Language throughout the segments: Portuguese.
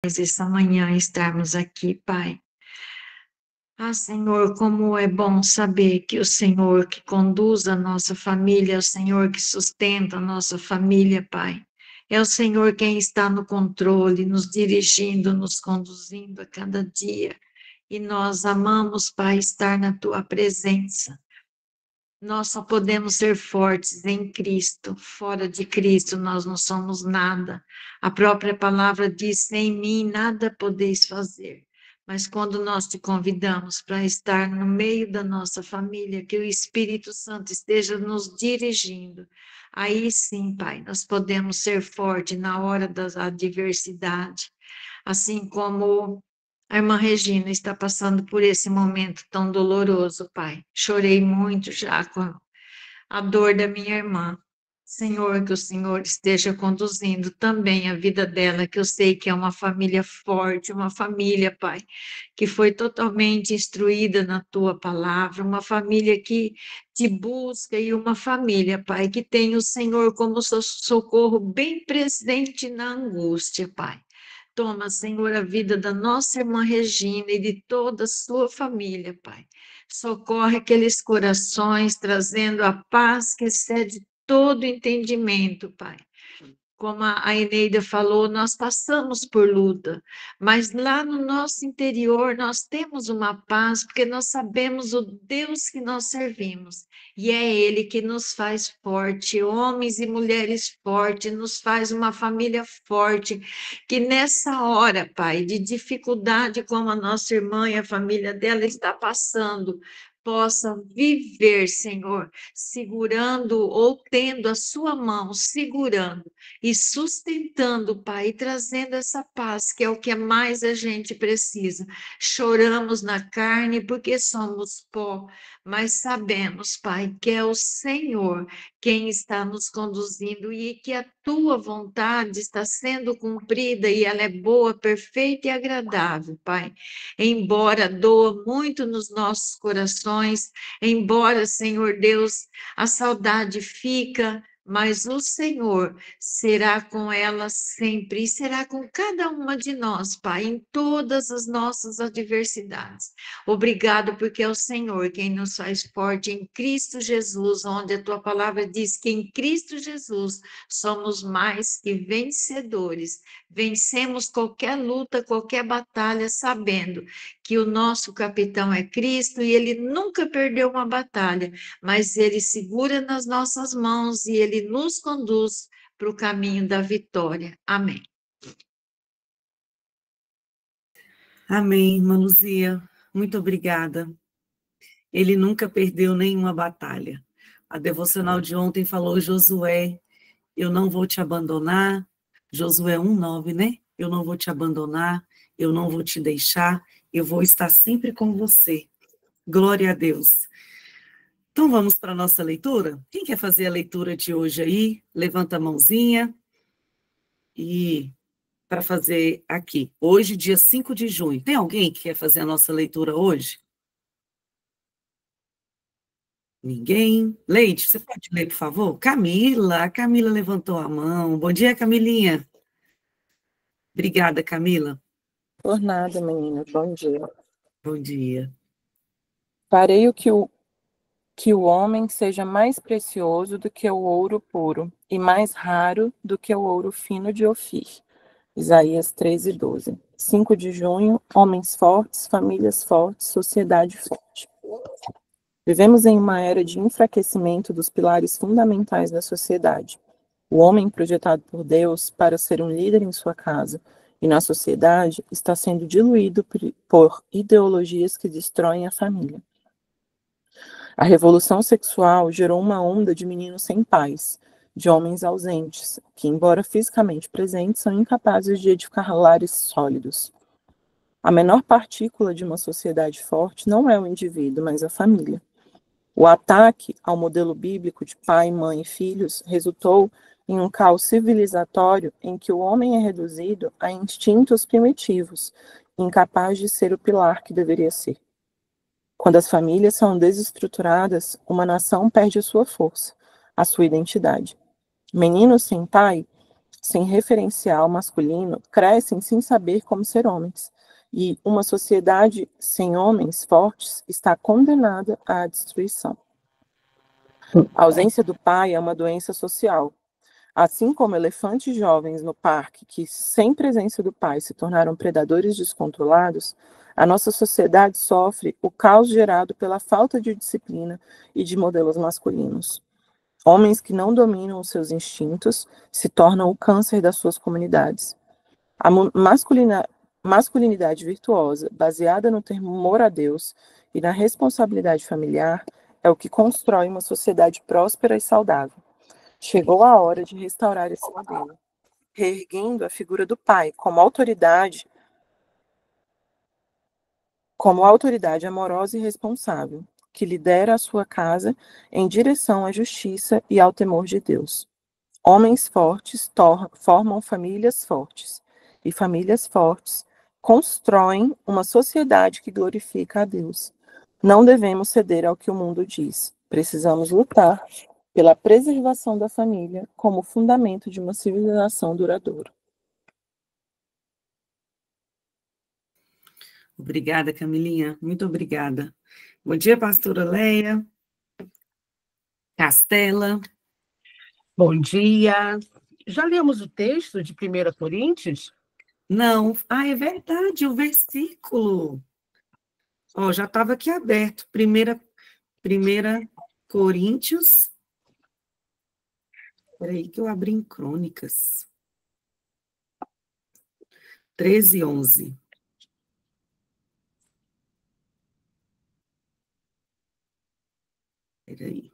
essa manhã estarmos aqui, Pai. Ah, Senhor, como é bom saber que o Senhor que conduz a nossa família, é o Senhor que sustenta a nossa família, Pai. É o Senhor quem está no controle, nos dirigindo, nos conduzindo a cada dia. E nós amamos, Pai, estar na Tua presença. Nós só podemos ser fortes em Cristo. Fora de Cristo, nós não somos nada. A própria palavra diz: sem mim nada podeis fazer. Mas quando nós te convidamos para estar no meio da nossa família, que o Espírito Santo esteja nos dirigindo, aí sim, Pai, nós podemos ser fortes na hora da adversidade. Assim como a irmã Regina está passando por esse momento tão doloroso, Pai. Chorei muito já com a dor da minha irmã. Senhor, que o Senhor esteja conduzindo também a vida dela, que eu sei que é uma família forte, uma família, Pai, que foi totalmente instruída na tua palavra, uma família que te busca e uma família, Pai, que tem o Senhor como socorro bem presente na angústia, Pai. Toma, Senhor, a vida da nossa irmã Regina e de toda a sua família, Pai. Socorre aqueles corações, trazendo a paz que excede todo entendimento, Pai. Como a Eneida falou, nós passamos por luta, mas lá no nosso interior nós temos uma paz, porque nós sabemos o Deus que nós servimos, e é Ele que nos faz forte, homens e mulheres fortes, nos faz uma família forte, que nessa hora, Pai, de dificuldade como a nossa irmã e a família dela está passando, possa viver, Senhor, segurando ou tendo a sua mão, segurando e sustentando, Pai, e trazendo essa paz, que é o que mais a gente precisa. Choramos na carne porque somos pó, mas sabemos, Pai, que é o Senhor quem está nos conduzindo e que a tua vontade está sendo cumprida e ela é boa, perfeita e agradável, Pai. Embora doa muito nos nossos corações, embora, Senhor Deus, a saudade fica, mas o Senhor será com ela sempre e será com cada uma de nós, Pai, em todas as nossas adversidades. Obrigado, porque é o Senhor quem nos faz forte em Cristo Jesus, onde a tua palavra diz que em Cristo Jesus somos mais que vencedores. Vencemos qualquer luta, qualquer batalha, sabendo que o nosso capitão é Cristo e ele nunca perdeu uma batalha, mas ele segura nas nossas mãos e ele nos conduz para o caminho da vitória. Amém. Amém, irmã Luzia. Muito obrigada. Ele nunca perdeu nenhuma batalha. A devocional de ontem falou: Josué, eu não vou te abandonar. Josué 1:9, né? Eu não vou te abandonar, eu não vou te deixar, eu vou estar sempre com você. Glória a Deus. Então vamos para a nossa leitura? Quem quer fazer a leitura de hoje aí? Levanta a mãozinha. E para fazer aqui, hoje, dia 5 de junho. Tem alguém que quer fazer a nossa leitura hoje? Ninguém? Leite, você pode ler, por favor? Camila, a Camila levantou a mão. Bom dia, Camilinha. Obrigada, Camila. Por nada, menina. Bom dia. Bom dia. Farei que o homem seja mais precioso do que o ouro puro, e mais raro do que o ouro fino de Ofir. Isaías 13:12. 5 de junho, homens fortes, famílias fortes, sociedade forte. Vivemos em uma era de enfraquecimento dos pilares fundamentais da sociedade. O homem projetado por Deus para ser um líder em sua casa e na sociedade está sendo diluído por ideologias que destroem a família. A revolução sexual gerou uma onda de meninos sem pais, de homens ausentes, que, embora fisicamente presentes, são incapazes de edificar lares sólidos. A menor partícula de uma sociedade forte não é o indivíduo, mas a família. O ataque ao modelo bíblico de pai, mãe e filhos resultou em um caos civilizatório em que o homem é reduzido a instintos primitivos, incapaz de ser o pilar que deveria ser. Quando as famílias são desestruturadas, uma nação perde a sua força, a sua identidade. Meninos sem pai sem referencial masculino, crescem sem saber como ser homens. E uma sociedade sem homens fortes está condenada à destruição. A ausência do pai é uma doença social. Assim como elefantes jovens no parque que, sem presença do pai, se tornaram predadores descontrolados, a nossa sociedade sofre o caos gerado pela falta de disciplina e de modelos masculinos. Homens que não dominam os seus instintos se tornam o câncer das suas comunidades. A masculinidade virtuosa, baseada no temor a Deus e na responsabilidade familiar, é o que constrói uma sociedade próspera e saudável. Chegou a hora de restaurar esse modelo, reerguendo a figura do pai como autoridade amorosa e responsável, que lidera a sua casa em direção à justiça e ao temor de Deus. Homens fortes formam famílias fortes, e famílias fortes constroem uma sociedade que glorifica a Deus. Não devemos ceder ao que o mundo diz. Precisamos lutar pela preservação da família como fundamento de uma civilização duradoura. Obrigada, Camilinha. Muito obrigada. Bom dia, pastora Leia. Castela. Bom dia. Já lemos o texto de 1 Coríntios? Não. Ah, é verdade, o versículo. Ó, já estava aqui aberto. 1 Coríntios. Espera aí que eu abri em Crônicas. 13:11. Espera aí.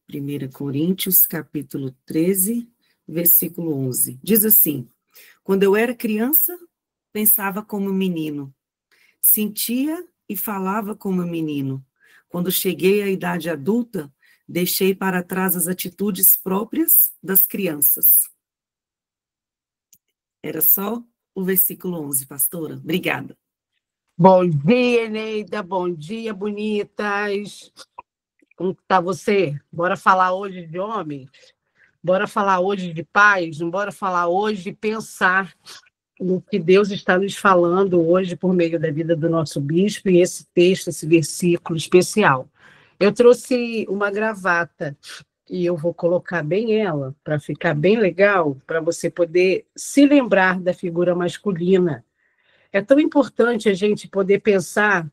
1 Coríntios, capítulo 13, versículo 11. Diz assim: quando eu era criança, pensava como menino, sentia e falava como menino. Quando cheguei à idade adulta, deixei para trás as atitudes próprias das crianças. Era só o versículo 11, pastora. Obrigada. Bom dia, Eneida. Bom dia, bonitas. Como está você? Bora falar hoje de homens? Bora falar hoje de pais? Bora falar hoje de pensar no que Deus está nos falando hoje por meio da vida do nosso bispo e esse texto, esse versículo especial. Eu trouxe uma gravata e eu vou colocar bem ela para ficar bem legal, para você poder se lembrar da figura masculina. É tão importante a gente poder pensar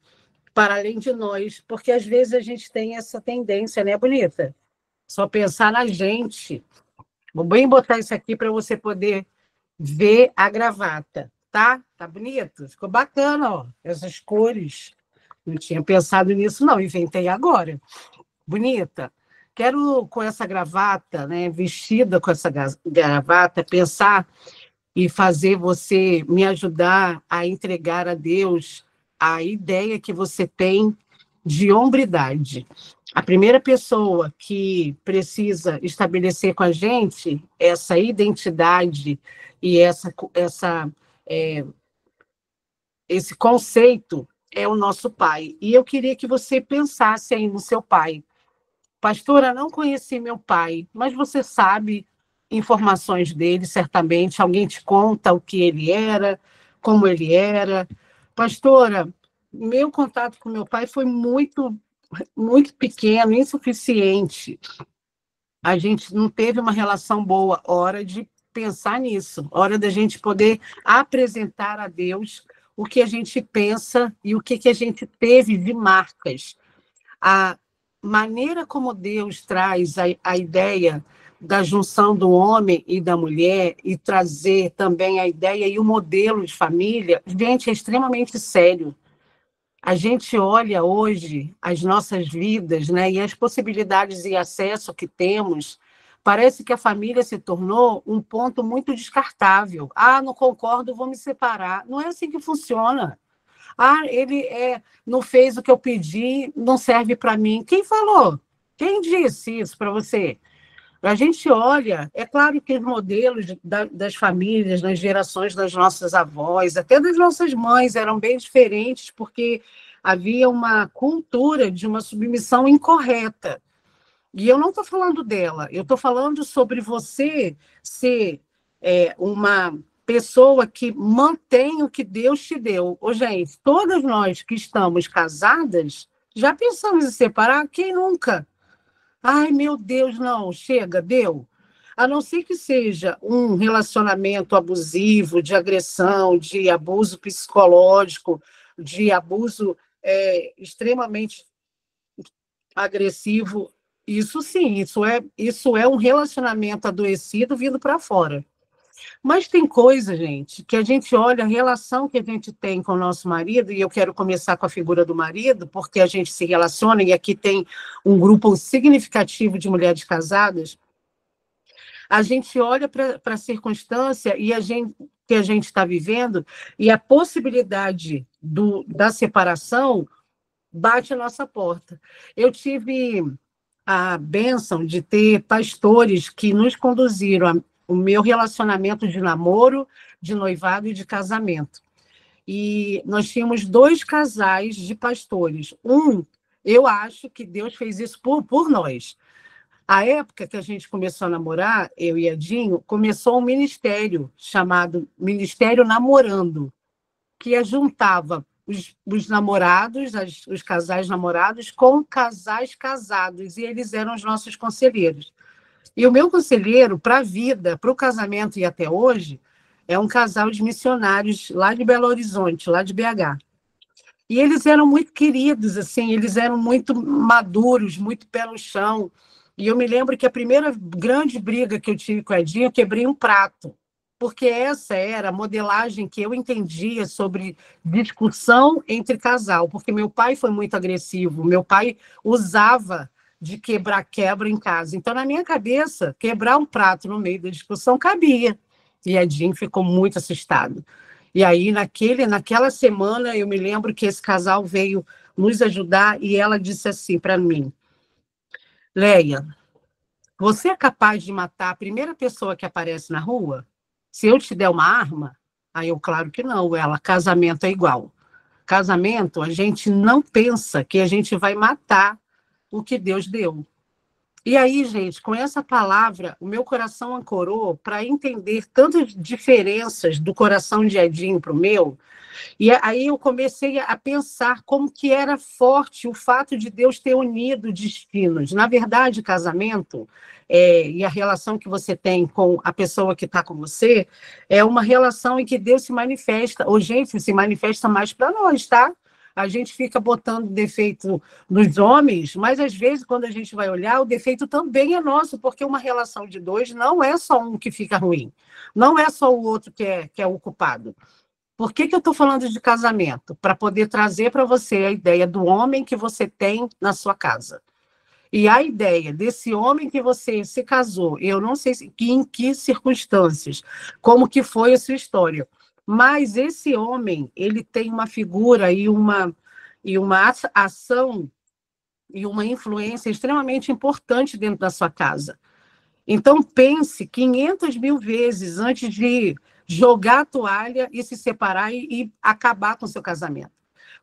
para além de nós, porque às vezes a gente tem essa tendência, né, bonita? Só pensar na gente. Vou bem botar isso aqui para você poder ver a gravata, tá? Tá bonito? Ficou bacana, ó, essas cores. Não tinha pensado nisso, não, inventei agora. Bonita. Quero, com essa gravata, né, vestida com essa gravata, pensar e fazer você me ajudar a entregar a Deus a ideia que você tem de hombridade. A primeira pessoa que precisa estabelecer com a gente essa identidade e esse conceito é o nosso pai. E eu queria que você pensasse aí no seu pai. Pastora, não conheci meu pai, mas você sabe informações dele, certamente. Alguém te conta o que ele era, como ele era. Pastora, meu contato com meu pai foi muito, muito pequeno, insuficiente. A gente não teve uma relação boa. Hora de pensar nisso. Hora da gente poder apresentar a Deus o que a gente pensa e o que a gente teve de marcas. A maneira como Deus traz a ideia da junção do homem e da mulher e trazer também a ideia e o modelo de família, gente, é extremamente sério. A gente olha hoje as nossas vidas, né, e as possibilidades e acesso que temos, parece que a família se tornou um ponto muito descartável. Ah, não concordo, vou me separar. Não é assim que funciona. Ah, ele não fez o que eu pedi, não serve para mim. Quem falou? Quem disse isso para você? A gente olha, é claro que os modelos das famílias, nas gerações das nossas avós, até das nossas mães, eram bem diferentes, porque havia uma cultura de uma submissão incorreta. E eu não estou falando dela, eu estou falando sobre você ser uma pessoa que mantém o que Deus te deu. Ô, gente, todas nós que estamos casadas, já pensamos em separar? Quem nunca? Ai, meu Deus, não, chega, deu. A não ser que seja um relacionamento abusivo, de agressão, de abuso psicológico, de abuso extremamente agressivo. Isso sim, isso é um relacionamento adoecido vindo para fora. Mas tem coisa, gente, que a gente olha a relação que a gente tem com o nosso marido, e eu quero começar com a figura do marido, porque a gente se relaciona, e aqui tem um grupo significativo de mulheres casadas. A gente olha para a circunstância que a gente está vivendo, e a possibilidade da separação bate a nossa porta. Eu tive a bênção de ter pastores que nos conduziram o meu relacionamento de namoro, de noivado e de casamento. E nós tínhamos 2 casais de pastores. Eu acho que Deus fez isso por nós. A época que a gente começou a namorar, eu e Edinho, começou um ministério chamado Ministério Namorando, que juntava os namorados, os casais namorados, com casais casados, e eles eram os nossos conselheiros. E o meu conselheiro, para a vida, para o casamento e até hoje, é um casal de missionários lá de Belo Horizonte, lá de BH. E eles eram muito queridos, assim, eles eram muito maduros, muito pé no chão. E eu me lembro que a primeira grande briga que eu tive com o Edinho, eu quebrei um prato, porque essa era a modelagem que eu entendia sobre discussão entre casal, porque meu pai foi muito agressivo, meu pai usava de quebra em casa. Então, na minha cabeça, quebrar um prato no meio da discussão cabia. E Edinho ficou muito assustado. E aí, naquela semana, eu me lembro que esse casal veio nos ajudar e ela disse assim para mim: Leia, você é capaz de matar a primeira pessoa que aparece na rua? Se eu te der uma arma? Aí eu, claro que não. Ela, casamento é igual. Casamento, a gente não pensa que a gente vai matar o que Deus deu. E aí, gente, com essa palavra, o meu coração ancorou para entender tantas diferenças do coração de Edinho para o meu. E aí eu comecei a pensar como que era forte o fato de Deus ter unido destinos. Na verdade, casamento e a relação que você tem com a pessoa que está com você é uma relação em que Deus se manifesta. Ou, gente, se manifesta mais para nós, tá? A gente fica botando defeito nos homens, mas às vezes, quando a gente vai olhar, o defeito também é nosso, porque uma relação de 2 não é só um que fica ruim, não é só o outro que é o culpado. Por que eu estou falando de casamento? Para poder trazer para você a ideia do homem que você tem na sua casa. E a ideia desse homem que você se casou, eu não sei em que circunstâncias, como que foi a sua história, mas esse homem, ele tem uma figura e uma ação e uma influência extremamente importante dentro da sua casa. Então, pense 500.000 vezes antes de jogar a toalha e se separar e acabar com o seu casamento.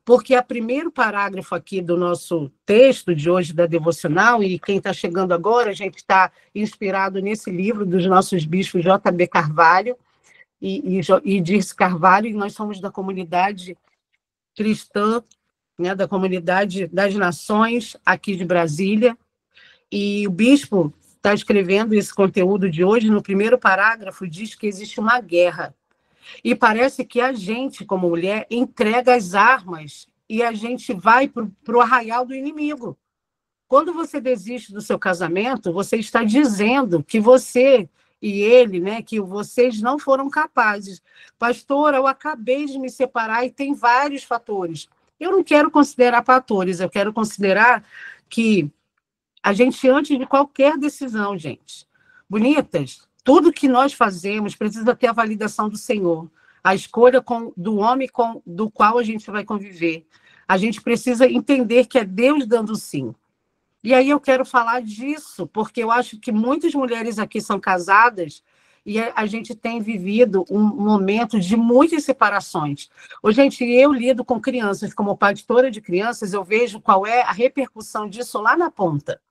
Porque o primeiro parágrafo aqui do nosso texto de hoje, da devocional, e quem está chegando agora, a gente está inspirado nesse livro dos nossos bispos J.B. Carvalho e Dirce Carvalho, e nós somos da comunidade cristã, né, da comunidade das nações aqui de Brasília, e o bispo está escrevendo esse conteúdo de hoje. No primeiro parágrafo diz que existe uma guerra. E parece que a gente, como mulher, entrega as armas e a gente vai para o arraial do inimigo. Quando você desiste do seu casamento, você está dizendo que você e ele, né, que vocês não foram capazes. Pastora, eu acabei de me separar e tem vários fatores. Eu não quero considerar fatores, eu quero considerar que a gente, antes de qualquer decisão, gente, bonitas, tudo que nós fazemos precisa ter a validação do Senhor, a escolha do homem do qual a gente vai conviver. A gente precisa entender que é Deus dando sim. E aí eu quero falar disso, porque eu acho que muitas mulheres aqui são casadas e a gente tem vivido um momento de muitas separações. Gente, eu lido com crianças, como pastora de crianças, eu vejo qual é a repercussão disso lá na ponta.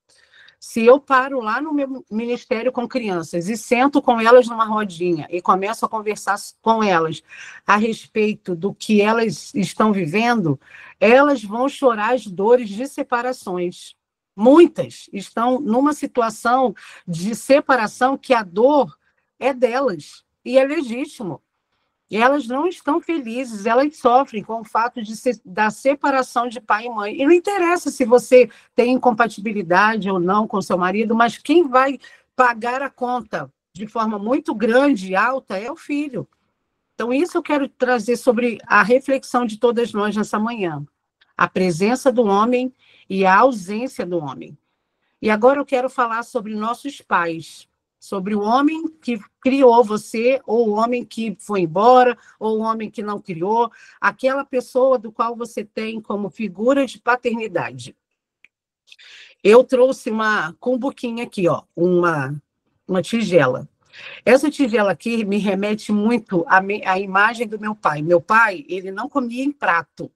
Se eu paro lá no meu ministério com crianças e sento com elas numa rodinha e começo a conversar com elas a respeito do que elas estão vivendo, elas vão chorar as dores de separações. Muitas estão numa situação de separação que a dor é delas e é legítimo. E elas não estão felizes, elas sofrem com o fato da separação de pai e mãe. E não interessa se você tem incompatibilidade ou não com seu marido, mas quem vai pagar a conta de forma muito grande e alta é o filho. Então, isso eu quero trazer sobre a reflexão de todas nós nessa manhã. A presença do homem e a ausência do homem. E agora eu quero falar sobre nossos pais. Sobre o homem que criou você, ou o homem que foi embora, ou o homem que não criou, aquela pessoa do qual você tem como figura de paternidade. Eu trouxe uma cumbuquinha aqui, ó, uma tigela. Essa tigela aqui me remete muito à imagem do meu pai. Meu pai, ele não comia em prato,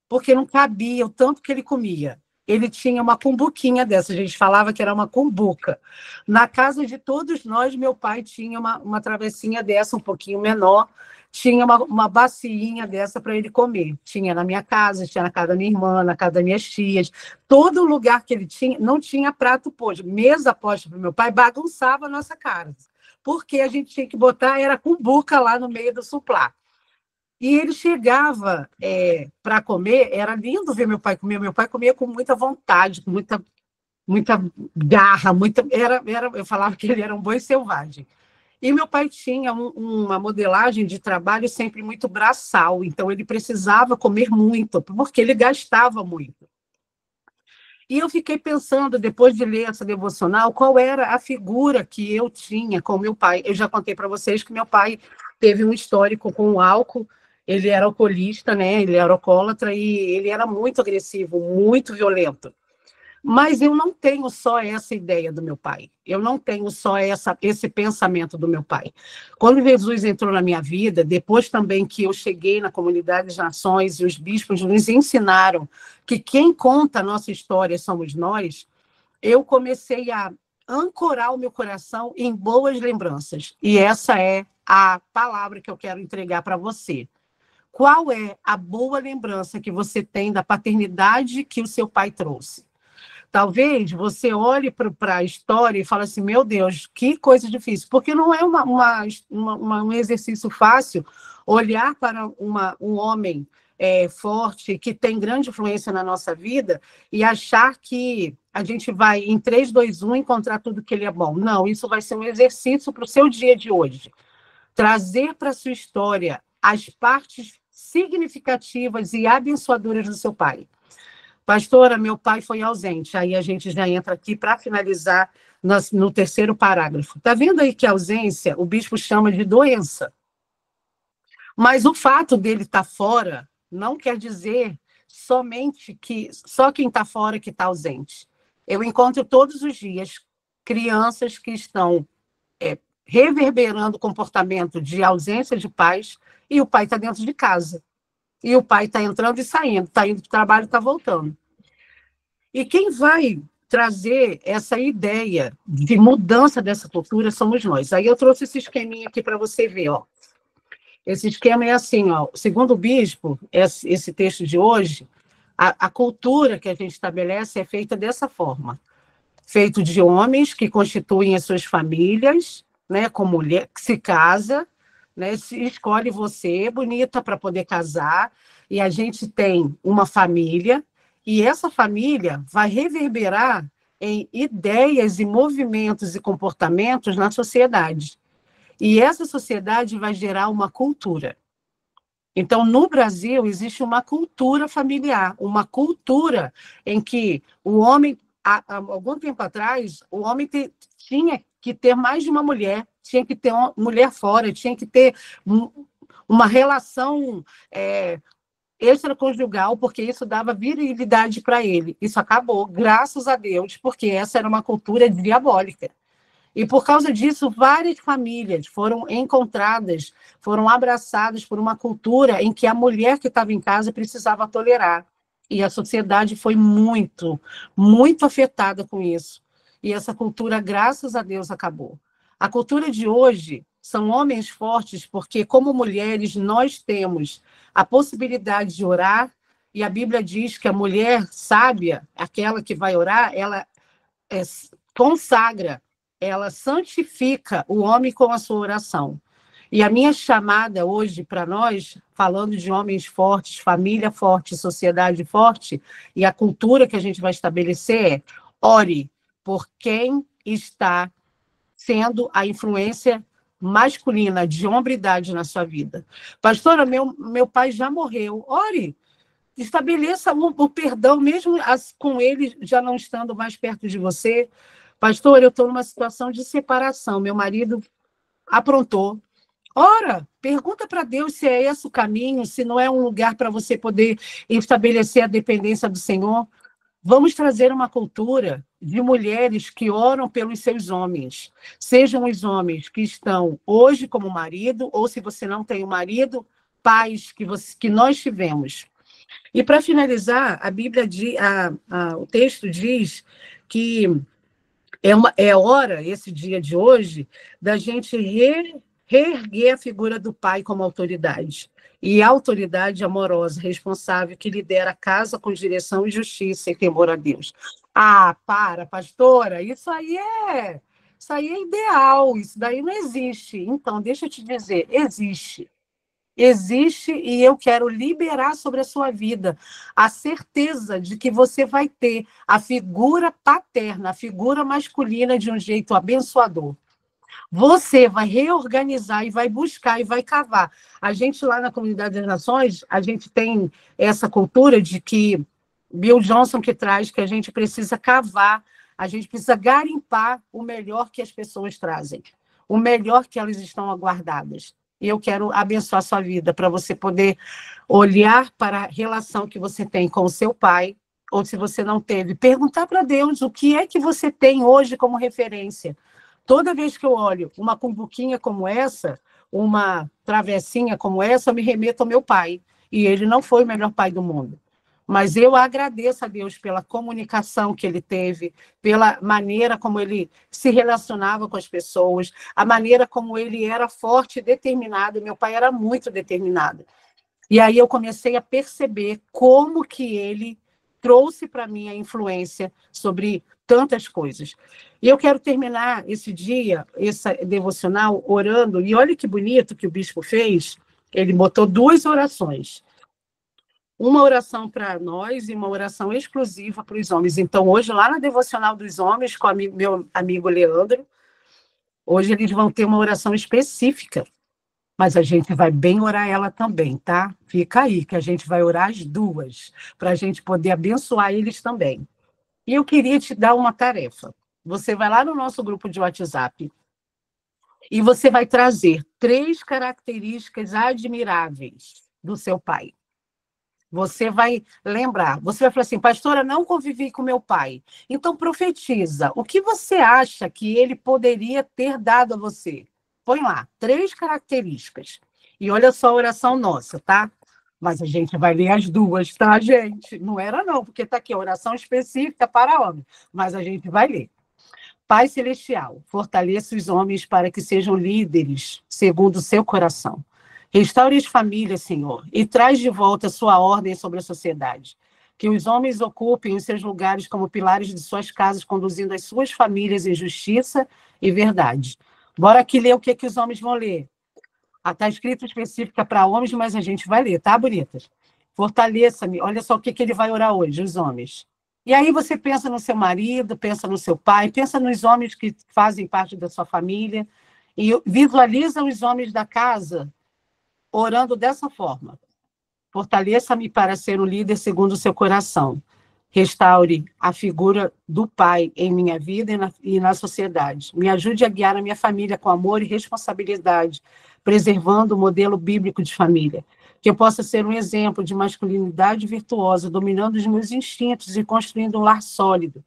porque não cabia o tanto que ele comia. Ele tinha uma cumbuquinha dessa, a gente falava que era uma cumbuca. Na casa de todos nós, meu pai tinha uma travessinha dessa, um pouquinho menor, tinha uma baciinha dessa para ele comer. Tinha na minha casa, tinha na casa da minha irmã, na casa das minhas tias. Todo lugar que ele tinha, não tinha prato posto. Mesa posta para o meu pai bagunçava a nossa casa, porque a gente tinha que botar, era cumbuca lá no meio do suplá. E ele chegava para comer, era lindo ver meu pai comer. Meu pai comia com muita vontade, com muita garra, eu falava que ele era um boi selvagem. E meu pai tinha uma modelagem de trabalho sempre muito braçal, então ele precisava comer muito, porque ele gastava muito. E eu fiquei pensando, depois de ler essa devocional, qual era a figura que eu tinha com meu pai. Eu já contei para vocês que meu pai teve um histórico com o álcool. Ele era alcoolista, né? Ele era alcoólatra e ele era muito agressivo, muito violento. Mas eu não tenho só essa ideia do meu pai. Eu não tenho só esse pensamento do meu pai. Quando Jesus entrou na minha vida, depois também que eu cheguei na Comunidade das Nações e os bispos nos ensinaram que quem conta a nossa história somos nós, eu comecei a ancorar o meu coração em boas lembranças. E essa é a palavra que eu quero entregar para você. Qual é a boa lembrança que você tem da paternidade que o seu pai trouxe? Talvez você olhe para a história e fale assim, meu Deus, que coisa difícil, porque não é um exercício fácil olhar para um homem forte, que tem grande influência na nossa vida, e achar que a gente vai, em 3, 2, 1, encontrar tudo que ele é bom. Não, isso vai ser um exercício para o seu dia de hoje. Trazer para a sua história as partes significativas e abençoadoras do seu pai. Pastora, meu pai foi ausente. Aí a gente já entra aqui para finalizar no terceiro parágrafo. Está vendo aí que a ausência, o bispo chama de doença. Mas o fato dele estar fora não quer dizer somente que só quem está fora que está ausente. Eu encontro todos os dias crianças que estão reverberando o comportamento de ausência de pais e o pai está dentro de casa. E o pai está entrando e saindo, está indo para o trabalho e está voltando. E quem vai trazer essa ideia de mudança dessa cultura somos nós. Aí eu trouxe esse esqueminha aqui para você ver. Ó. Esse esquema é assim, ó, segundo o bispo, esse texto de hoje, a cultura que a gente estabelece é feita dessa forma. Feito de homens que constituem as suas famílias, né, com mulher que se casa, né, escolhe você, bonita, para poder casar, e a gente tem uma família, e essa família vai reverberar em ideias e movimentos e comportamentos na sociedade. E essa sociedade vai gerar uma cultura. Então, no Brasil, existe uma cultura familiar, uma cultura em que o homem, há algum tempo atrás, o homem tinha que ter mais de uma mulher, tinha que ter uma mulher fora, tinha que ter uma relação extraconjugal, porque isso dava virilidade para ele. Isso acabou, graças a Deus, porque essa era uma cultura diabólica. E por causa disso, várias famílias foram encontradas, foram abraçadas por uma cultura em que a mulher que estava em casa precisava tolerar. E a sociedade foi muito, muito afetada com isso. e essa cultura, graças a Deus, acabou. A cultura de hoje são homens fortes, porque, como mulheres, nós temos a possibilidade de orar, e a Bíblia diz que a mulher sábia, aquela que vai orar, ela consagra, ela santifica o homem com a sua oração. E a minha chamada hoje para nós, falando de homens fortes, família forte, sociedade forte, e a cultura que a gente vai estabelecer é: ore por quem está sendo a influência masculina, de hombridade na sua vida. Pastora, meu pai já morreu. Ore, estabeleça o perdão, mesmo com ele já não estando mais perto de você. Pastor, eu estou numa situação de separação, meu marido aprontou. Ora, pergunta para Deus se é esse o caminho, se não é um lugar para você poder estabelecer a dependência do Senhor. Vamos trazer uma cultura de mulheres que oram pelos seus homens. Sejam os homens que estão hoje como marido, ou se você não tem um marido, pais que nós tivemos. E para finalizar, a Bíblia o texto diz que é hora, esse dia de hoje, da gente reerguer a figura do pai como autoridade. E a autoridade amorosa, responsável, que lidera a casa com direção e justiça e temor a Deus. Ah, pastora, isso aí é ideal, isso daí não existe. Então, deixa eu te dizer, existe. Existe, e eu quero liberar sobre a sua vida a certeza de que você vai ter a figura paterna, a figura masculina de um jeito abençoador. Você vai reorganizar e vai buscar e vai cavar. A gente lá na Comunidade das Nações, a gente tem essa cultura de que Bill Johnson que traz que a gente precisa cavar, a gente precisa garimpar o melhor que as pessoas trazem, o melhor que elas estão aguardadas. E eu quero abençoar a sua vida para você poder olhar para a relação que você tem com o seu pai, ou se você não teve, perguntar para Deus o que é que você tem hoje como referência. Toda vez que eu olho uma cumbuquinha como essa, uma travessinha como essa, eu me remeto ao meu pai. E ele não foi o melhor pai do mundo. Mas eu agradeço a Deus pela comunicação que ele teve, pela maneira como ele se relacionava com as pessoas, a maneira como ele era forte e determinado. Meu pai era muito determinado. E aí eu comecei a perceber como que ele trouxe para mim a influência sobre tantas coisas. E eu quero terminar esse dia, essa devocional, orando. E olha que bonito que o bispo fez. Ele botou 2 orações. Uma oração para nós e uma oração exclusiva para os homens. Então, hoje, lá na devocional dos homens, com meu amigo Leandro, hoje eles vão ter uma oração específica. Mas a gente vai bem orar ela também, tá? Fica aí, que a gente vai orar as 2, para a gente poder abençoar eles também. E eu queria te dar uma tarefa. Você vai lá no nosso grupo de WhatsApp e você vai trazer 3 características admiráveis do seu pai. Você vai lembrar, você vai falar assim: pastora, não convivi com meu pai. Então profetiza. O que você acha que ele poderia ter dado a você? Põe lá, 3 características. E olha só a oração nossa, tá? Mas a gente vai ler as 2, tá, gente? Não era não, porque está aqui a oração específica para homem. Mas a gente vai ler. Pai Celestial, fortaleça os homens para que sejam líderes segundo o seu coração. Restaure as famílias, Senhor, e traz de volta a sua ordem sobre a sociedade. Que os homens ocupem os seus lugares como pilares de suas casas, conduzindo as suas famílias em justiça e verdade. Bora aqui ler o que os homens vão ler. Está escrito específica para homens, mas a gente vai ler, tá, bonitas? Fortaleça-me. Olha só o que ele vai orar hoje, os homens. E aí você pensa no seu marido, pensa no seu pai, pensa nos homens que fazem parte da sua família e visualiza os homens da casa orando dessa forma. Fortaleça-me para ser um líder segundo o seu coração. Restaure a figura do pai em minha vida e na sociedade. Me ajude a guiar a minha família com amor e responsabilidade, preservando o modelo bíblico de família. Que eu possa ser um exemplo de masculinidade virtuosa, dominando os meus instintos e construindo um lar sólido.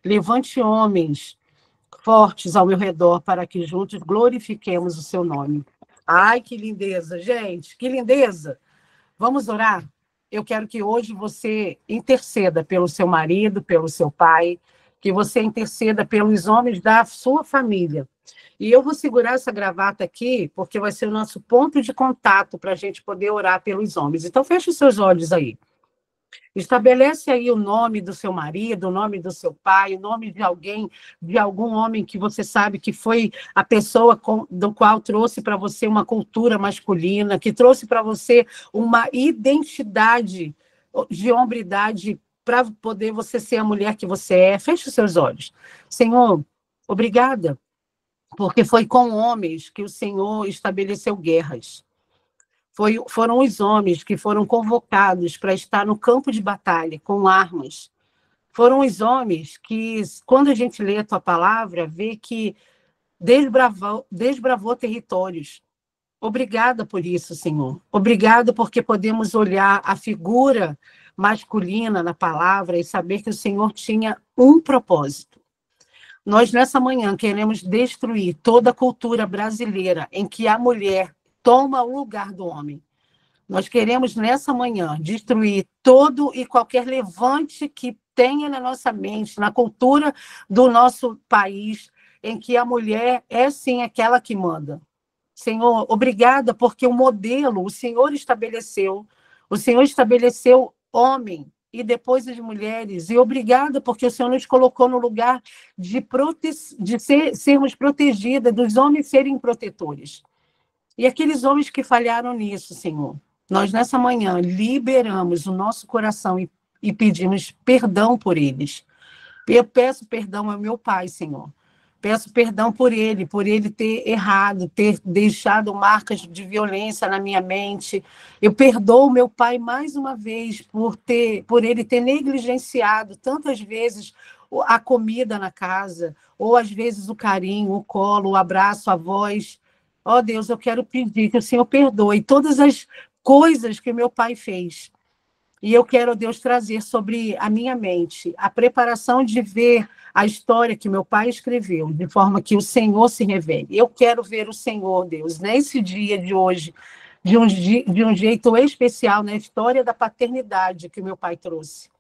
Levante homens fortes ao meu redor para que juntos glorifiquemos o seu nome. Ai, que lindeza, gente, que lindeza! Vamos orar? Eu quero que hoje você interceda pelo seu marido, pelo seu pai, que você interceda pelos homens da sua família. E eu vou segurar essa gravata aqui, porque vai ser o nosso ponto de contato para a gente poder orar pelos homens. Então, feche os seus olhos aí. Estabelece aí o nome do seu marido, o nome do seu pai, o nome de alguém, de algum homem que você sabe que foi a pessoa do qual trouxe para você uma cultura masculina, que trouxe para você uma identidade de hombridade para poder você ser a mulher que você é. Feche os seus olhos. Senhor, obrigada, porque foi com homens que o Senhor estabeleceu guerras. Foram os homens que foram convocados para estar no campo de batalha, com armas. Foram os homens que, quando a gente lê a tua palavra, vê que desbravou territórios. Obrigada por isso, Senhor. Obrigada porque podemos olhar a figura masculina na palavra e saber que o Senhor tinha um propósito. Nós, nessa manhã, queremos destruir toda a cultura brasileira em que a mulher toma o lugar do homem. Nós queremos, nessa manhã, destruir todo e qualquer levante que tenha na nossa mente, na cultura do nosso país, em que a mulher é, sim, aquela que manda. Senhor, obrigada, porque o modelo o Senhor estabeleceu homem e depois as mulheres, e obrigada porque o Senhor nos colocou no lugar de sermos protegidas, dos homens serem protetores. E aqueles homens que falharam nisso, Senhor, nós nessa manhã liberamos o nosso coração e pedimos perdão por eles. Eu peço perdão ao meu pai, Senhor. Peço perdão por ele ter errado, ter deixado marcas de violência na minha mente. Eu perdoo meu pai mais uma vez por ele ter negligenciado tantas vezes a comida na casa, ou às vezes o carinho, o colo, o abraço, a voz. Ó Deus, eu quero pedir que o Senhor perdoe todas as coisas que meu pai fez. E eu quero, Deus, trazer sobre a minha mente a preparação de ver a história que meu pai escreveu, de forma que o Senhor se revele. Eu quero ver o Senhor, Deus, nesse dia de hoje, de um jeito especial, na história da paternidade que meu pai trouxe.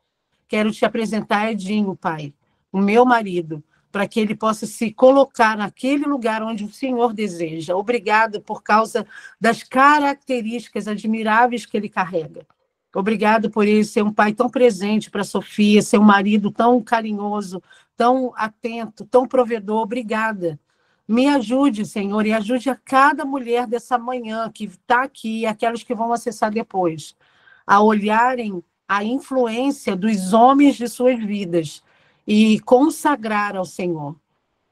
Quero te apresentar Edinho, Pai, o meu marido, para que ele possa se colocar naquele lugar onde o Senhor deseja. Obrigado por causa das características admiráveis que ele carrega. Obrigado por ele ser um pai tão presente para a Sofia, ser um marido tão carinhoso, tão atento, tão provedor. Obrigada. Me ajude, Senhor, e ajude a cada mulher dessa manhã que está aqui e aquelas que vão acessar depois, a olharem a influência dos homens de suas vidas e consagrar ao Senhor.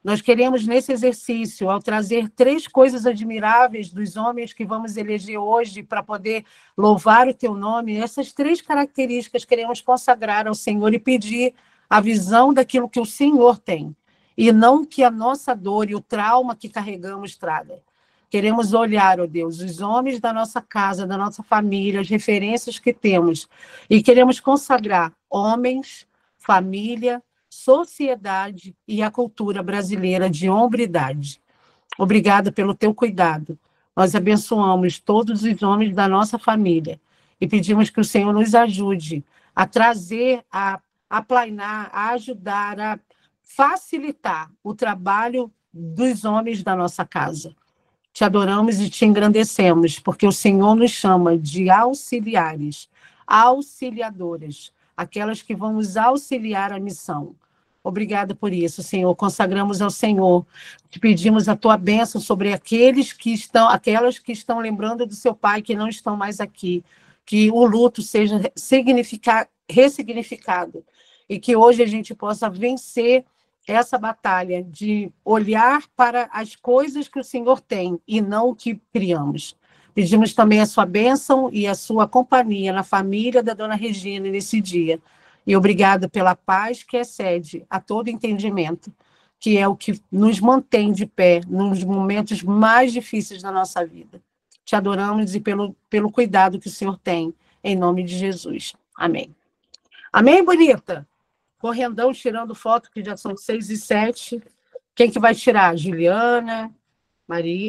Nós queremos, nesse exercício, ao trazer 3 coisas admiráveis dos homens que vamos eleger hoje para poder louvar o teu nome, essas 3 características queremos consagrar ao Senhor e pedir a visão daquilo que o Senhor tem, e não que a nossa dor e o trauma que carregamos traga. Queremos olhar, ó Deus, os homens da nossa casa, da nossa família, as referências que temos, e queremos consagrar homens, família, sociedade e a cultura brasileira de hombridade. Obrigada pelo teu cuidado. Nós abençoamos todos os homens da nossa família e pedimos que o Senhor nos ajude a trazer, a aplainar, a ajudar, a facilitar o trabalho dos homens da nossa casa. Te adoramos e te engrandecemos, porque o Senhor nos chama de auxiliares, auxiliadoras, aquelas que vão nos auxiliar a missão. Obrigada por isso, Senhor. Consagramos ao Senhor. Te pedimos a tua bênção sobre aquelas que estão lembrando do seu pai, que não estão mais aqui. Que o luto seja ressignificado. E que hoje a gente possa vencer essa batalha de olhar para as coisas que o Senhor tem e não o que criamos. Pedimos também a sua bênção e a sua companhia na família da dona Regina nesse dia. E obrigada pela paz que excede a todo entendimento, que é o que nos mantém de pé nos momentos mais difíceis da nossa vida. Te adoramos e pelo cuidado que o Senhor tem, em nome de Jesus. Amém. Amém, bonita? Correndão tirando foto, que já são 6 e 7. Quem que vai tirar? Juliana,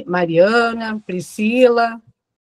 Mariana, Priscila.